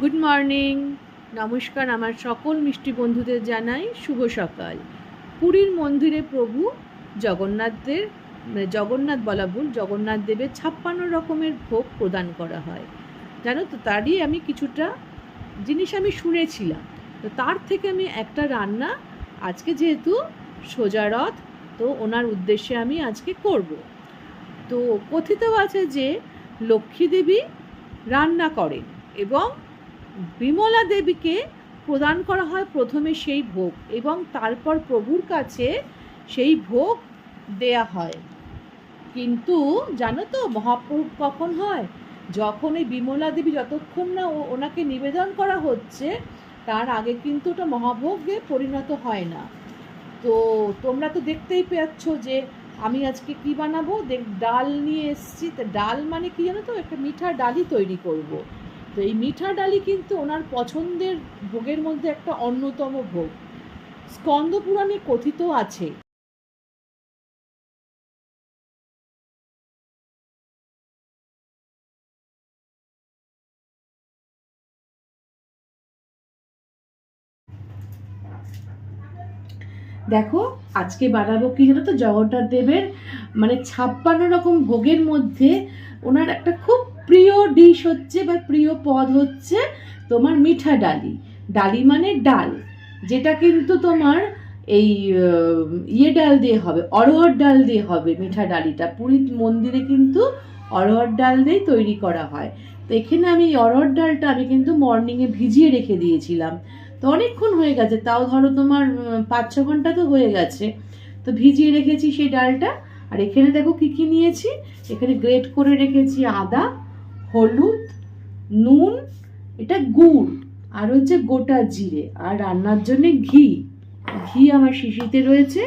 Good morning, নমস্কার। আমার সকল মিষ্টি বন্ধুদের জানাই শুভ সকাল। পুরীর মন্দিরে প্রভু জগন্নাথদের জগন্নাথ বলা ভুল, জগন্নাথ দেবের 56 রকমের ভোগ প্রদান করা হয়। জানো তো, তারই আমি কিছুটা জিনিস আমি শুনেছিলাম। তো তার থেকে আমি একটা রান্না আজকে, যেহেতু সোজা রথ, তো ওনার উদ্দেশ্যে আমি আজকে করব। তো কথিত আছে যে লক্ষ্মী দেবী রান্না করেন এবং বিমলা দেবীকে প্রদান করা হয় প্রথমে সেই ভোগ, এবং তারপর প্রভুর কাছে সেই ভোগ দেয়া হয়। কিন্তু জানো তো মহাপ্রভু কখন হয়? যখন এই বিমলা দেবী, যতক্ষণ না ওনাকে নিবেদন করা হচ্ছে, তার আগে কিন্তু ওটা মহাভোগে পরিণত হয় না। তো তোমরা তো দেখতেই পাচ্ছ যে আমি আজকে কি বানাবো। ডাল নিয়ে এসেছি। তো ডাল মানে কি জানো তো, একটা মিঠা ডালই তৈরি করব। তো এই মিঠা ডালই কিন্তু ওনার পছন্দের ভোগের মধ্যে একটা অন্যতম ভোগ। স্কন্দ পুরাণে কথিত আছে, দেখো আজকে বানাবো কি জানো তো, জগন্নাথ দেবের 56 রকম ভোগের মধ্যে ওনার একটা খুব প্রিয় ডিশ হচ্ছে বা প্রিয় পদ হচ্ছে তোমার মিঠা ডালি। ডালি মানে ডাল, যেটা কিন্তু তোমার এই ডাল দিয়ে হবে, অরহর ডাল দিয়ে হবে। মিঠা ডালিটা পুরী মন্দিরে কিন্তু অরহর ডাল দিয়ে তৈরি করা হয়। তো এখানে আমি অরহর ডালটা আমি কিন্তু মর্নিংয়ে ভিজিয়ে রেখে দিয়েছিলাম। তো অনেকক্ষণ হয়ে গেছে, তাও ধরো তোমার 5-6 ঘন্টা তো হয়ে গেছে। তো ভিজিয়ে রেখেছি সেই ডালটা। আর এখানে দেখো কি কি নিয়েছি। এখানে গ্রেট করে রেখেছি আদা, হলুদ, নুন, এটা গুড়, আর হচ্ছে গোটা জিরে, আর রান্নার জন্য ঘি। ঘি আমার শিশিতে রয়েছে।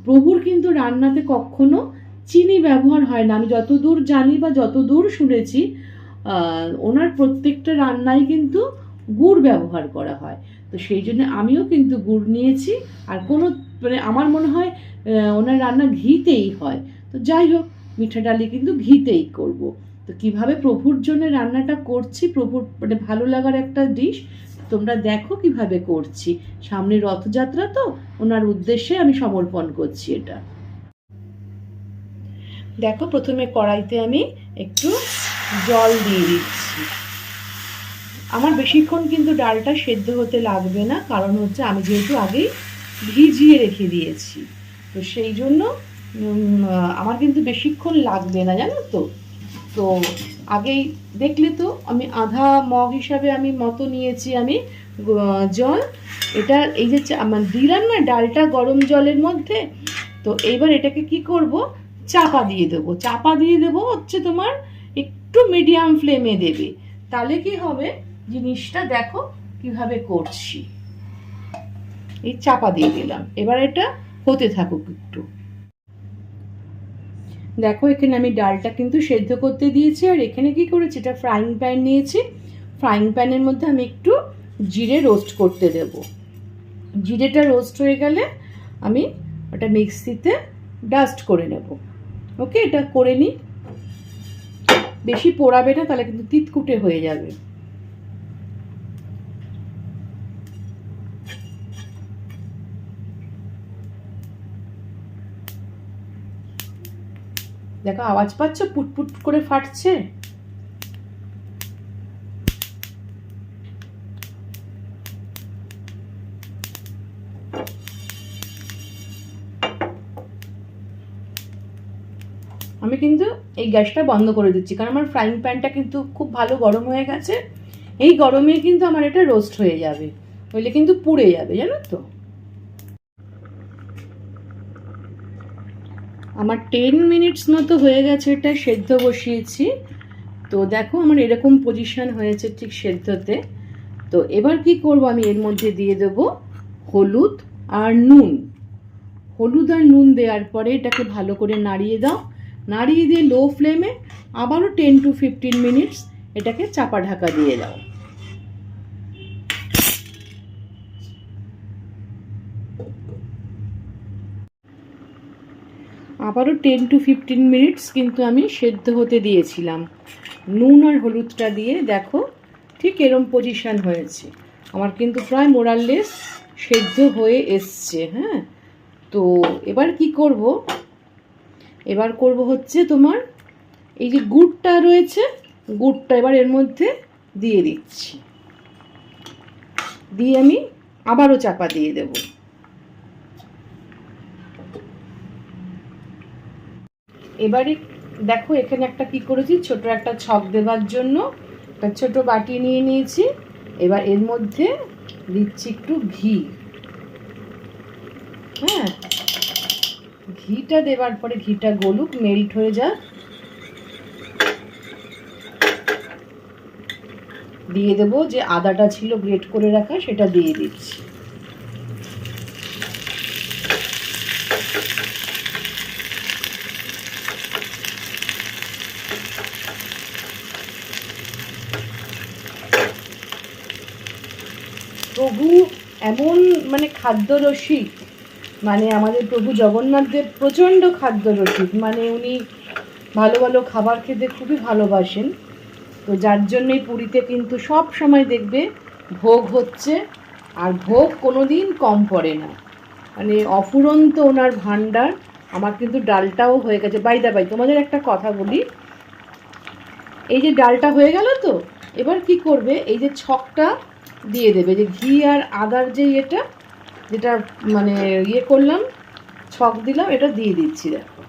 প্রভুর কিন্তু রান্নাতে কখনো চিনি ব্যবহার হয় না, আমি যতদূর জানি বা যতদূর শুনেছি। ওনার প্রত্যেকটা রান্নায় কিন্তু গুড় ব্যবহার করা হয়। তো সেই জন্য আমিও কিন্তু গুড় নিয়েছি। আর কোনো আমার মনে হয় ওনার রান্না ঘিতেই হয়। তো যাই হোক, মিঠা ডালি কিন্তু ঘিতেই করব। তো কিভাবে প্রভুর জন্য রান্নাটা করছি, প্রভুর ভালো লাগার একটা ডিশ, তোমরা দেখো কিভাবে করছি। সামনে রথযাত্রা, তো ওনার উদ্দেশ্যে আমি সমর্পণ করছি এটা। দেখো প্রথমে কড়াইতে আমি একটু জল দিয়ে দিচ্ছি। আমার বেশিক্ষণ কিন্তু ডালটা সেদ্ধ হতে লাগবে না, কারণ হচ্ছে আমি যেহেতু আগেই ভিজিয়ে রেখে দিয়েছি। তো সেই জন্য আমার কিন্তু বেশিক্ষণ লাগবে না, জানো তো। তো আগেই দেখলে তো আমি আধা মগ হিসাবে আমি মতো নিয়েছি আমি জল। এটা এই যে দিলাম না ডালটা গরম জলের মধ্যে। তো এইবার এটাকে কি করব, চাপা দিয়ে দেবো। চাপা দিয়ে দেবো হচ্ছে তোমার একটু মিডিয়াম ফ্লেমে দেবে। তাহলে কি হবে, জিনিসটা দেখো কিভাবে করছি। এই চাপা দিয়ে দিলাম, এবার এটা হতে থাকুক একটু। দেখো এখানে আমি ডালটা কিন্তু সেদ্ধ করতে দিয়েছি। আর এখানে কি করেছি, এটা ফ্রাইং প্যান নিয়েছি। ফ্রাইং প্যানের মধ্যে আমি একটু জিরে রোস্ট করতে দেব। জিরেটা রোস্ট হয়ে গেলে আমি ওটা মিক্সিতে ডাস্ট করে নেব। ওকে, এটা করে নিই। বেশি পোড়াবে না, তাহলে কিন্তু তিতকুটে হয়ে যাবে। দেখো আওয়াজ পাচ্ছ, পুটপুট করে ফাটছে। আমি কিন্তু এই গ্যাসটা বন্ধ করে দিচ্ছি, কারণ আমার ফ্রাইং প্যানটা কিন্তু খুব ভালো গরম হয়ে গেছে। এই গরমে কিন্তু আমার এটা রোস্ট হয়ে যাবে, নইলে কিন্তু পুড়ে যাবে, জানো তো। আমার 10 মিনিটস মতো হয়ে গেছে এটা সেদ্ধ বসিয়েছি। তো দেখো আমার এরকম পজিশন হয়েছে ঠিক সেদ্ধতে। তো এবার কি করব, আমি এর মধ্যে দিয়ে দেব হলুদ আর নুন। হলুদ আর নুন দেওয়ার পরে এটাকে ভালো করে নাড়িয়ে দাও। নাড়িয়ে দিয়ে লো ফ্লেমে আবারও 10 to 15 মিনিটস এটাকে চাপা ঢাকা দিয়ে দাও। আবারও 10 to 15 মিনিটস কিন্তু আমি সেদ্ধ হতে দিয়েছিলাম নুন আর হলুদটা দিয়ে। দেখো ঠিক এরম পজিশান হয়েছে। আমার কিন্তু প্রায় মোরাললেস সেদ্ধ হয়ে এসছে। হ্যাঁ, তো এবার কি করব, এবার করব হচ্ছে তোমার এই যে গুড়টা রয়েছে, গুড়টা এবার এর মধ্যে দিয়ে দিচ্ছি, দিয়ে আমি আবারও চাপা দিয়ে দেব। এবারে দেখো এখানে একটা কি করেছি, ছোট একটা ছক দেওয়ার জন্য একটা ছোট বাটি নিয়ে নিয়েছি। এবার এর মধ্যে দিচ্ছি একটু ঘি। হ্যাঁ, ঘিটা দেওয়ার পরে ঘিটা গলুক, মেল্ট হয়ে যাক, দিয়ে দেবো যে আদাটা ছিল গ্রেট করে রাখা, সেটা দিয়ে দিচ্ছি। প্রভু এমন মানে খাদ্যরসিক, মানে আমাদের প্রভু জগন্নাথ দেব প্রচণ্ড খাদ্যরসিক, মানে উনি ভালো ভালো খাবার খেতে খুবই ভালোবাসেন। তো যার জন্যই পুরীতে কিন্তু সব সময় দেখবে ভোগ হচ্ছে, আর ভোগ কোনো দিন কম পড়ে না, মানে অফুরন্ত ওনার ভাণ্ডার। আমার কিন্তু ডালটাও হয়ে গেছে। বাই দা বাই, তোমাদের একটা কথা বলি, এই যে ডালটা হয়ে গেল, তো এবার কি করবে, এই যে ছকটা দিয়ে দেবে, যে ঘি আর আদার যে ইয়েটা, যেটা মানে ইয়ে করলাম, ছক দিলাম, এটা দিয়ে দিচ্ছি। দেখো,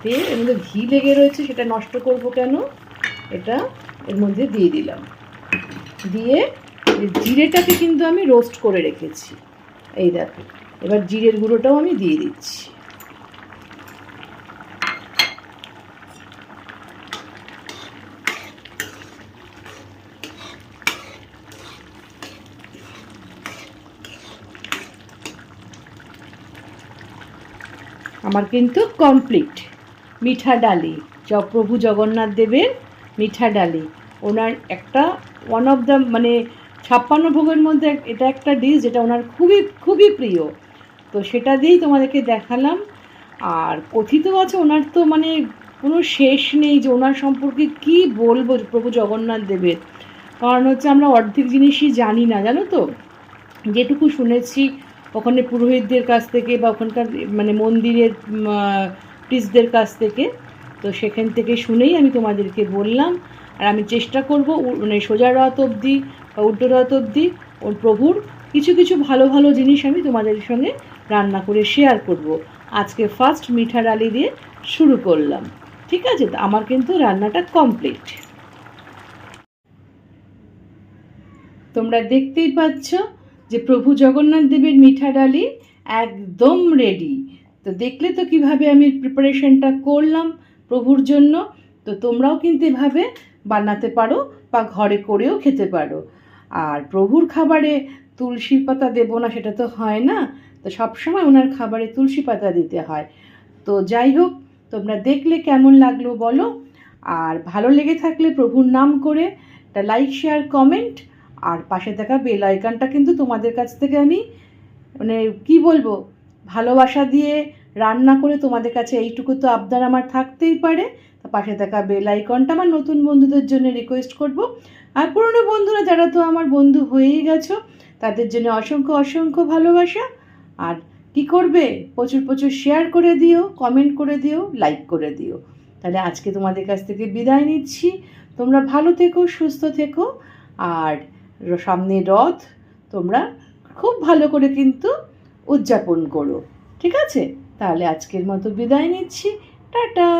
দিয়ে এর মধ্যে ঘি লেগে রয়েছে, সেটা নষ্ট করব কেন, এটা এর মধ্যে দিয়ে দিলাম। দিয়ে জিরেটাকে কিন্তু আমি রোস্ট করে রেখেছি, এই দেখো। এবার জিরের গুঁড়োটাও আমি দিয়ে দিচ্ছি। আমার কিন্তু কমপ্লিট মিঠা ডালি, প্রভু জগন্নাথ দেবের মিঠা ডালি। ওনার একটা ওয়ান অফ দ্য মানে 56 ভোগের মধ্যে এটা একটা ডিশ যেটা ওনার খুবই খুবই প্রিয়। তো সেটা দিয়েই তোমাদেরকে দেখালাম। আর কথিত আছে ওনার তো মানে কোনো শেষ নেই, যে ওনার সম্পর্কে কী বলবো প্রভু জগন্নাথ দেবের। কারণ হচ্ছে আমরা অর্ধেক জিনিসই জানি না, জানো তো, যেটুকু শুনেছি ওখানে পুরোহিতদের কাছ থেকে বা ওখানকার মানে মন্দিরের প্রিস্টদের কাছ থেকে, তো সেখান থেকে শুনেই আমি তোমাদেরকে বললাম। আর আমি চেষ্টা করব মানে সোজা রথ অবধি বা উল্টো রথ অবধি ওর প্রভুর কিছু কিছু ভালো ভালো জিনিস আমি তোমাদের সঙ্গে রান্না করে শেয়ার করব। আজকে ফার্স্ট মিঠা ডালি দিয়ে শুরু করলাম, ঠিক আছে? তো আমার কিন্তু রান্নাটা কমপ্লিট, তোমরা দেখতেই পাচ্ছ যে প্রভু জগন্নাথ দেবের মিঠা ডালি একদম রেডি। তো দেখলে তো কিভাবে আমি প্রিপারেশনটা করলাম প্রভুর জন্য। তো তোমরাও কিন্তু এভাবে বানাতে পারো বা ঘরে করেও খেতে পারো। আর প্রভুর খাবারে তুলসী পাতা দেবো না সেটা তো হয় না, তো সবসময় ওনার খাবারে তুলসী পাতা দিতে হয়। তো যাই হোক, তোমরা দেখলে কেমন লাগলো বলো। আর ভালো লেগে থাকলে প্রভুর নাম করে একটা লাইক শেয়ার কমেন্ট, আর পাশে থাকা বেল আইকনটা কিন্তু তোমাদের কাছ থেকে আমি মানে কি বলবো, ভালোবাসা দিয়ে রান্না করে তোমাদের কাছে এইটুকু তো আবদার আমার থাকতেই পারে। তা পাশে থাকা বেল আইকনটা আমার নতুন বন্ধুদের জন্য রিকোয়েস্ট করব। আর পুরনো বন্ধুরা যারা তো আমার বন্ধু হয়েই গেছো, তাদের জন্য অসংখ্য অসংখ্য ভালোবাসা। আর কি করবে, প্রচুর প্রচুর শেয়ার করে দিও, কমেন্ট করে দিও, লাইক করে দিও। তাহলে আজকে তোমাদের কাছ থেকে বিদায় নিচ্ছি। তোমরা ভালো থেকো, সুস্থ থেকো। আর সামনে রথ তোমরা খুব ভালো করে কিন্তু উদযাপন করো, ঠিক আছে? তাহলে আজকের মতো বিদায় নিচ্ছি, টাটা।